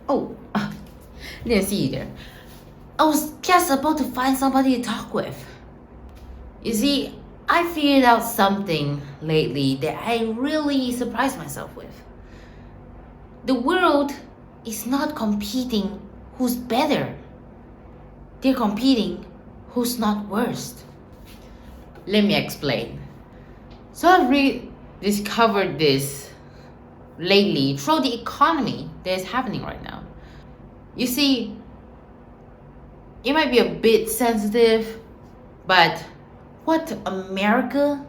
Oh, didn't see you there. I was just about to find somebody to talk with. You see, I figured out something lately that I really surprised myself with. The world is not competing who's better. They're competing who's not worst. Let me explain. So I've rediscovered this lately through the economy that is happening right now. You see, it might be a bit sensitive, but what America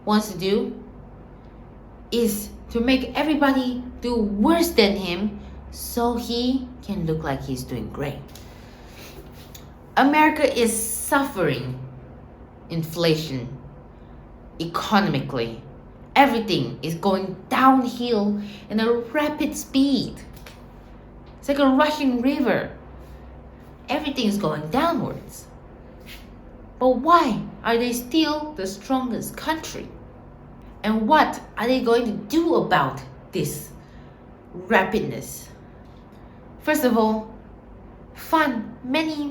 wants to do is to make everybody do worse than him so he can look like he's doing great. America is suffering inflation economically. Everything is going downhill in a rapid speed. It's like a rushing river. Everything is going downwards. But why are they still the strongest country? And what are they going to do about this rapidness? First of all, fund many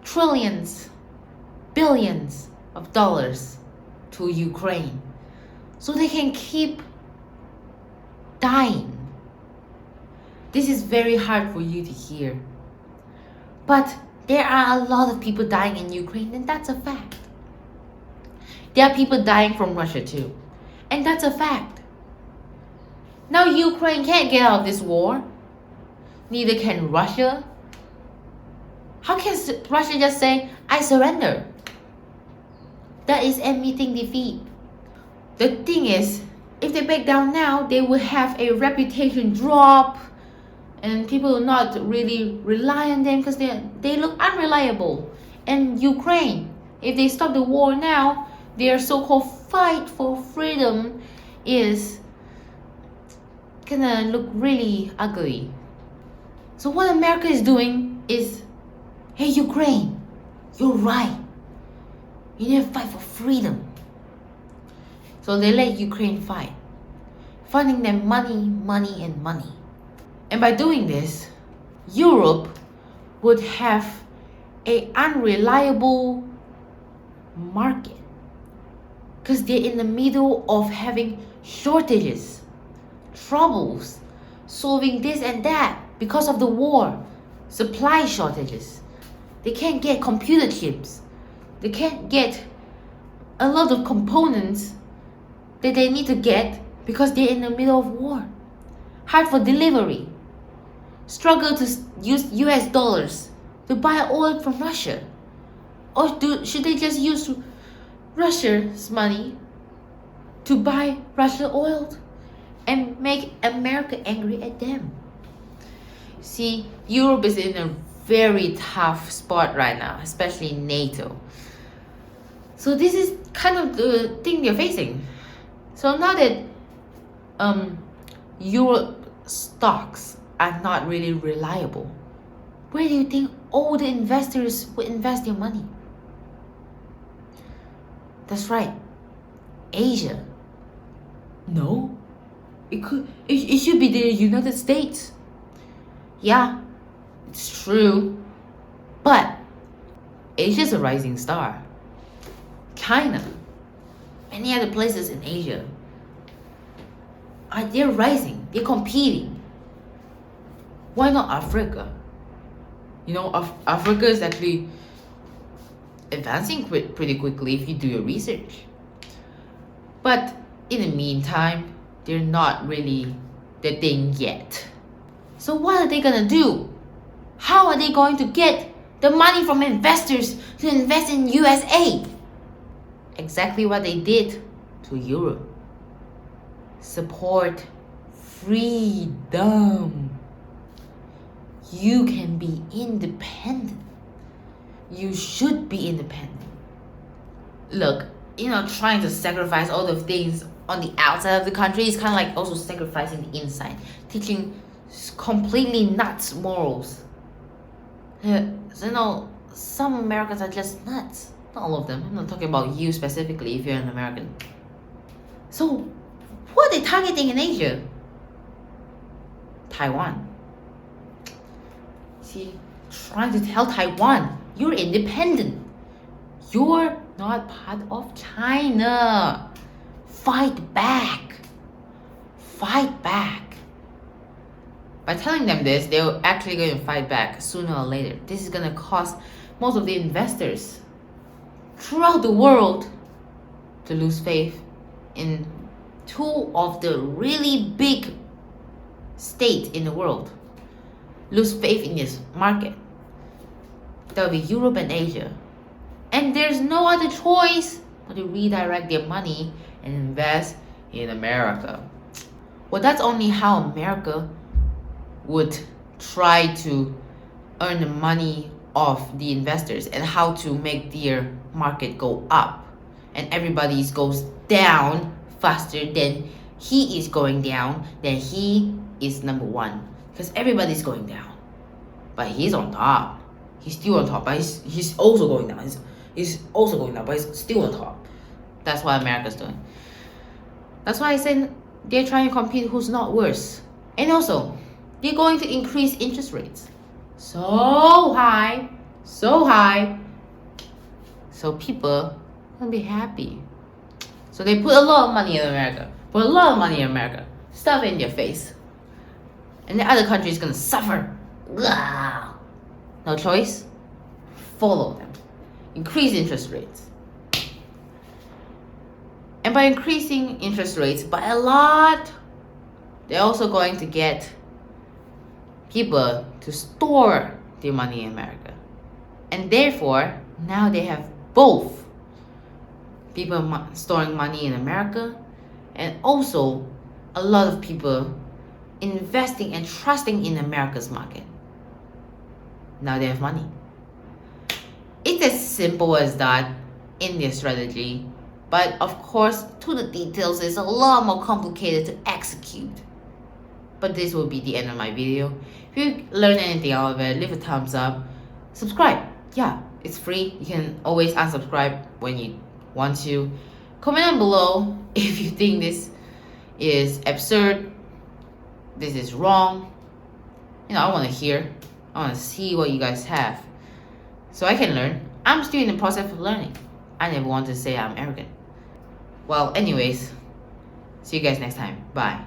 trillions, billions of dollars to Ukraine so they can keep dying. This is very hard for you to hear. But there are a lot of people dying in Ukraine, and that's a fact. There are people dying from Russia too, and that's a fact. Now Ukraine can't get out of this war. Neither can Russia. How can Russia just say, I surrender? That is admitting defeat. The thing is, if they back down now, they will have a reputation drop, and people will not really rely on them because they look unreliable. And Ukraine, if they stop the war now, their so-called fight for freedom is gonna look really ugly. So what America is doing is, hey Ukraine, you're right. You need to fight for freedom. So they let Ukraine fight, funding them money. And by doing this, Europe would have an unreliable market because they're in the middle of having shortages, troubles, solving this and that because of the war, supply shortages. They can't get computer chips. They can't get a lot of components that they need to get because they're in the middle of war. Hard for delivery. Struggle to use US dollars to buy oil from Russia. Or should they just use Russia's money to buy Russian oil and make America angry at them? See, Europe is in a very tough spot right now, especially NATO. So this is kind of the thing they're facing. So now that Europe stocks are not really reliable, where do you think all the investors would invest their money? That's right, Asia. No, it should be the United States. Yeah, it's true, but Asia's a rising star. China, many other places in Asia, they're rising, they're competing. Why not Africa? You know, Africa is actually advancing pretty quickly if you do your research. But in the meantime, they're not really the thing yet. So what are they gonna do? How are they going to get the money from investors to invest in USA? Exactly what they did to Europe. Support freedom. You can be independent. You should be independent. Look, trying to sacrifice all the things on the outside of the country is kind of like also sacrificing the inside, teaching completely nuts morals. Some Americans are just nuts. Not all of them. I'm not talking about you specifically if you're an American. So, what are they targeting in Asia? Taiwan. See, trying to tell Taiwan, you're independent. You're not part of China. Fight back. Fight back. By telling them this, they're actually going to fight back sooner or later. This is going to cost most of the investors throughout the world to lose faith in two of the really big states in the world. Lose faith in this market. That will be Europe and Asia. And there's no other choice but to redirect their money and invest in America. Well, that's only how America would try to earn the money of the investors and how to make their market go up. And everybody's goes down faster than he is going down, then he is number one. Because everybody's going down. But he's on top. He's still on top, but he's also going down. He's also going down, but he's still on top. That's what America's doing. That's why I said they're trying to compete who's not worse. And also, they're going to increase interest rates. So high. So people will be happy. So they put a lot of money in America. Stuff it in their face. And the other country is going to suffer. Ugh. No choice. Follow them. Increase interest rates. And by increasing interest rates by a lot, they're also going to get people to store their money in America. And therefore, now they have both people storing money in America and also a lot of people investing and trusting in America's market. Now they have money. It's as simple as that in their strategy, but of course, to the details, it's a lot more complicated to execute. But this will be the end of my video. If you learned anything out of it, leave a thumbs up. Subscribe. Yeah, it's free. You can always unsubscribe when you want to. Comment down below if you think this is absurd, this is wrong. I want to hear. I want to see what you guys have so I can learn. I'm still in the process of learning. I never want to say I'm arrogant. Well, anyways, see you guys next time. Bye.